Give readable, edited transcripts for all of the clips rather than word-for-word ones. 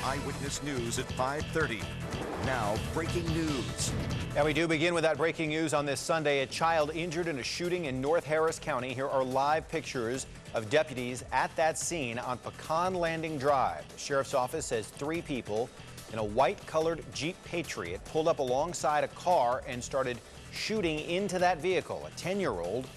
Eyewitness News at 5:30. Now, breaking news. And we do begin with that breaking news on this Sunday. A child injured in a shooting in North Harris County. Here are live pictures of deputies at that scene on Pecan Landing Drive. The sheriff's office says 3 people in a white-colored Jeep Patriot pulled up alongside a car and started shooting into that vehicle. A 10-year-old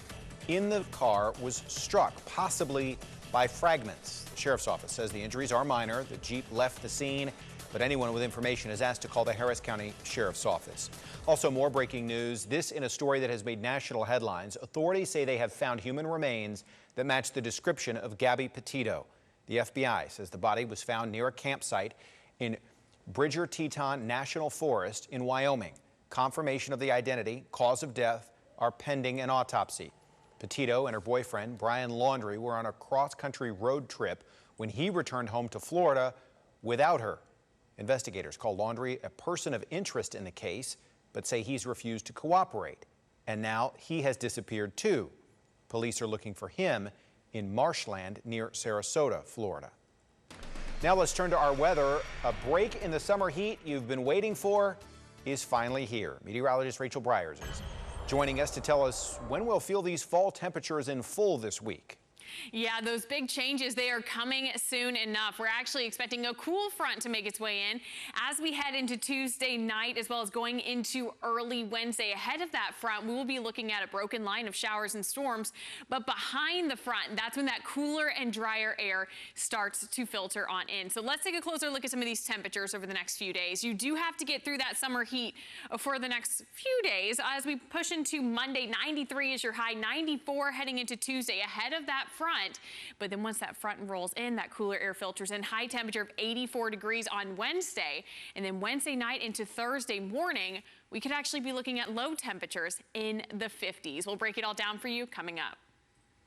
in the car was struck, possibly by fragments. The sheriff's office says the injuries are minor. The Jeep left the scene, but anyone with information is asked to call the Harris County Sheriff's Office. Also, more breaking news. This in a story that has made national headlines. Authorities say they have found human remains that match the description of Gabby Petito. The FBI says the body was found near a campsite in Bridger Teton National Forest in Wyoming. Confirmation of the identity, cause of death are pending an autopsy. Petito and her boyfriend, Brian Laundrie, were on a cross-country road trip when he returned home to Florida without her. Investigators call Laundrie a person of interest in the case, but say he's refused to cooperate. And now he has disappeared too. Police are looking for him in marshland near Sarasota, Florida. Now let's turn to our weather. A break in the summer heat you've been waiting for is finally here. Meteorologist Rachel Bryars is joining us to tell us when we'll feel these fall temperatures in full this week. Yeah, those big changes, they are coming soon enough. We're actually expecting a cool front to make its way in as we head into Tuesday night, as well as going into early Wednesday. Ahead of that front, we will be looking at a broken line of showers and storms, but behind the front, that's when that cooler and drier air starts to filter on in. So let's take a closer look at some of these temperatures over the next few days. You do have to get through that summer heat for the next few days. As we push into Monday, 93 is your high, 94 heading into Tuesday. Ahead of that front, but then once that front rolls in, that cooler air filters in. High temperature of 84 degrees on Wednesday, and then Wednesday night into Thursday morning, we could actually be looking at low temperatures in the 50s. We'll break it all down for you coming up.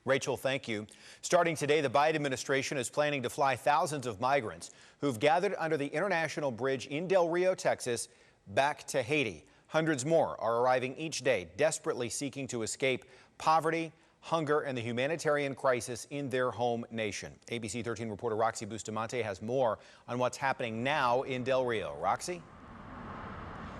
Rachel, thank you. Starting today, the Biden administration is planning to fly thousands of migrants who've gathered under the international bridge in Del Rio, Texas, back to Haiti. Hundreds more are arriving each day, desperately seeking to escape poverty, hunger, and the humanitarian crisis in their home nation. ABC 13 reporter Roxy Bustamante has more on what's happening now in Del Rio. Roxy?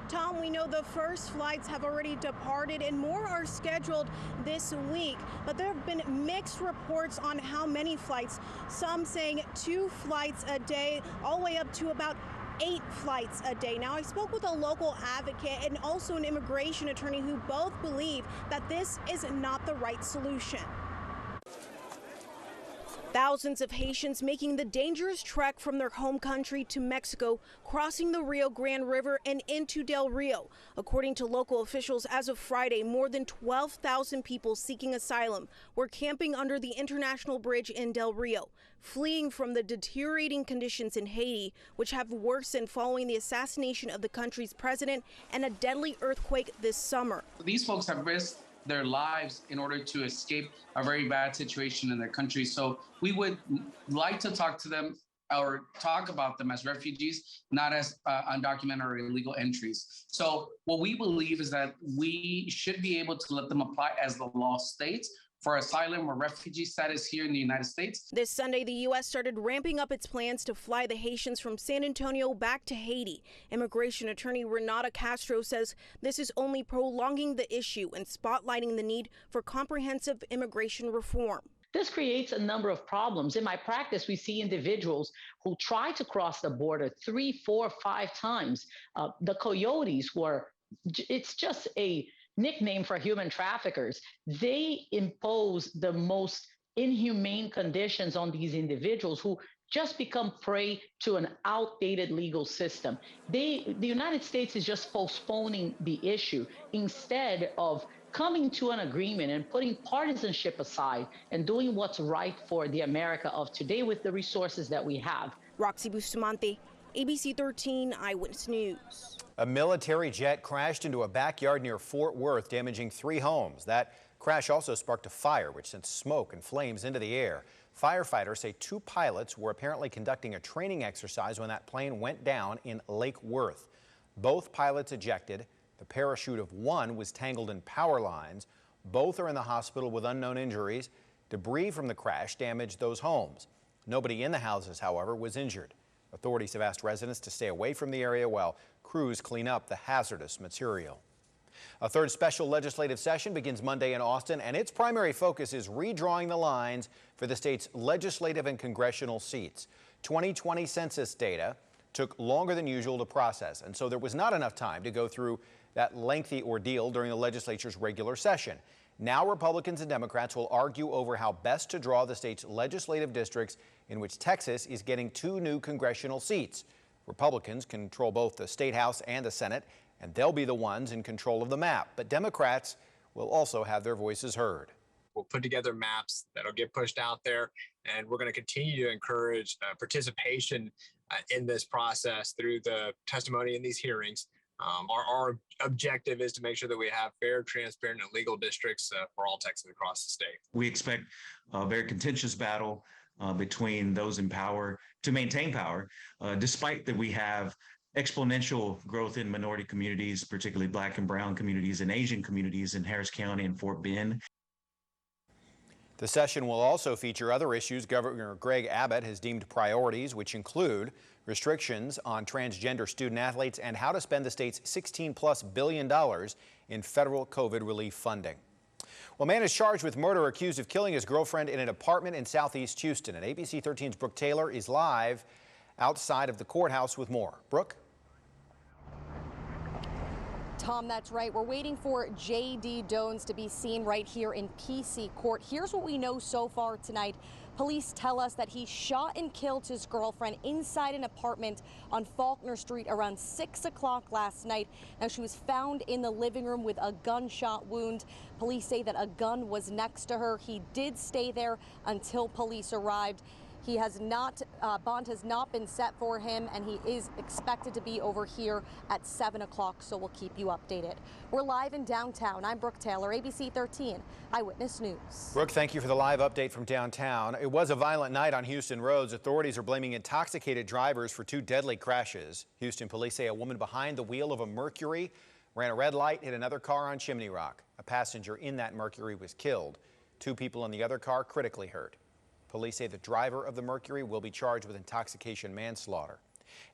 Tom, we know the first flights have already departed and more are scheduled this week, but there have been mixed reports on how many flights. Some saying 2 flights a day, all the way up to about 8 flights a day. Now, I spoke with a local advocate and also an immigration attorney who both believe that this is not the right solution. Thousands of Haitians making the dangerous trek from their home country to Mexico, crossing the Rio Grande River and into Del Rio. According to local officials, as of Friday, more than 12,000 people seeking asylum were camping under the international bridge in Del Rio, fleeing from the deteriorating conditions in Haiti, which have worsened following the assassination of the country's president and a deadly earthquake this summer. These folks have risked their lives in order to escape a very bad situation in their country. So we would like to talk to them or talk about them as refugees, not as undocumented or illegal entries. So what we believe is that we should be able to let them apply as the law states for asylum or refugee status here in the United States. This Sunday, the U.S. started ramping up its plans to fly the Haitians from San Antonio back to Haiti. Immigration attorney Renata Castro says this is only prolonging the issue and spotlighting the need for comprehensive immigration reform. This creates a number of problems. In my practice, we see individuals who try to cross the border 3, 4, 5 times. The coyotes it's just a nickname for human traffickers. They impose the most inhumane conditions on these individuals who just become prey to an outdated legal system. The United States is just postponing the issue instead of coming to an agreement and putting partisanship aside and doing what's right for the America of today with the resources that we have. Roxy Bustamante, ABC 13 Eyewitness News. A military jet crashed into a backyard near Fort Worth, damaging 3 homes. That crash also sparked a fire, which sent smoke and flames into the air. Firefighters say 2 pilots were apparently conducting a training exercise when that plane went down in Lake Worth. Both pilots ejected. The parachute of one was tangled in power lines. Both are in the hospital with unknown injuries. Debris from the crash damaged those homes. Nobody in the houses, however, was injured. Authorities have asked residents to stay away from the area while crews clean up the hazardous material. A third special legislative session begins Monday in Austin, and its primary focus is redrawing the lines for the state's legislative and congressional seats. 2020 census data took longer than usual to process, and so there was not enough time to go through that lengthy ordeal during the legislature's regular session. Now Republicans and Democrats will argue over how best to draw the state's legislative districts in which Texas is getting 2 new congressional seats. Republicans control both the State House and the Senate, and they'll be the ones in control of the map. But Democrats will also have their voices heard. We'll put together maps that'll get pushed out there, and we're going to continue to encourage participation in this process through the testimony in these hearings. Our objective is to make sure that we have fair, transparent, and legal districts for all Texans across the state. We expect a very contentious battle between those in power to maintain power, despite that we have exponential growth in minority communities, particularly Black and brown communities and Asian communities in Harris County and Fort Bend. The session will also feature other issues Governor Greg Abbott has deemed priorities, which include restrictions on transgender student athletes and how to spend the state's $16+ billion in federal COVID relief funding. Well, a man is charged with murder accused of killing his girlfriend in an apartment in Southeast Houston. And ABC 13's Brooke Taylor is live outside of the courthouse with more. Brooke? Tom, that's right. We're waiting for J.D. Dones to be seen right here in PC Court. Here's what we know so far tonight. Police tell us that he shot and killed his girlfriend inside an apartment on Faulkner Street around 6 o'clock last night. Now, she was found in the living room with a gunshot wound. Police say that a gun was next to her. He did stay there until police arrived. He has not, bond has not been set for him, and he is expected to be over here at 7 o'clock, so we'll keep you updated. We're live in downtown. I'm Brooke Taylor, ABC 13 Eyewitness News. Brooke, thank you for the live update from downtown. It was a violent night on Houston roads. Authorities are blaming intoxicated drivers for 2 deadly crashes. Houston police say a woman behind the wheel of a Mercury ran a red light, hit another car on Chimney Rock. A passenger in that Mercury was killed. 2 people in the other car critically hurt. Police say the driver of the Mercury will be charged with intoxication manslaughter.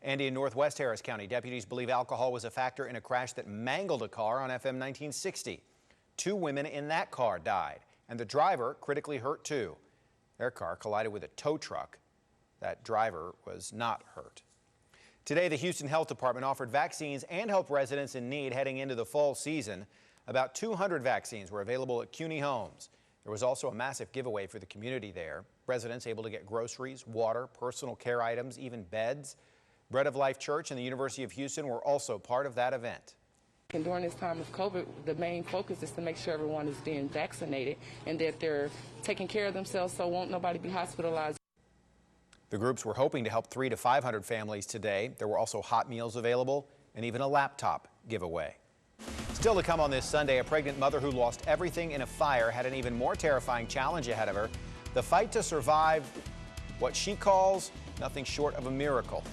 And in Northwest Harris County, deputies believe alcohol was a factor in a crash that mangled a car on FM 1960. 2 women in that car died, and the driver critically hurt too. Their car collided with a tow truck. That driver was not hurt. Today, the Houston Health Department offered vaccines and helped residents in need heading into the fall season. About 200 vaccines were available at CUNY homes. There was also a massive giveaway for the community there. Residents able to get groceries, water, personal care items, even beds. Bread of Life Church and the University of Houston were also part of that event. And during this time of COVID, the main focus is to make sure everyone is being vaccinated and that they're taking care of themselves, so won't nobody be hospitalized. The groups were hoping to help 300 to 500 families today. There were also hot meals available and even a laptop giveaway. Still to come on this Sunday, a pregnant mother who lost everything in a fire had an even more terrifying challenge ahead of her. The fight to survive what she calls nothing short of a miracle.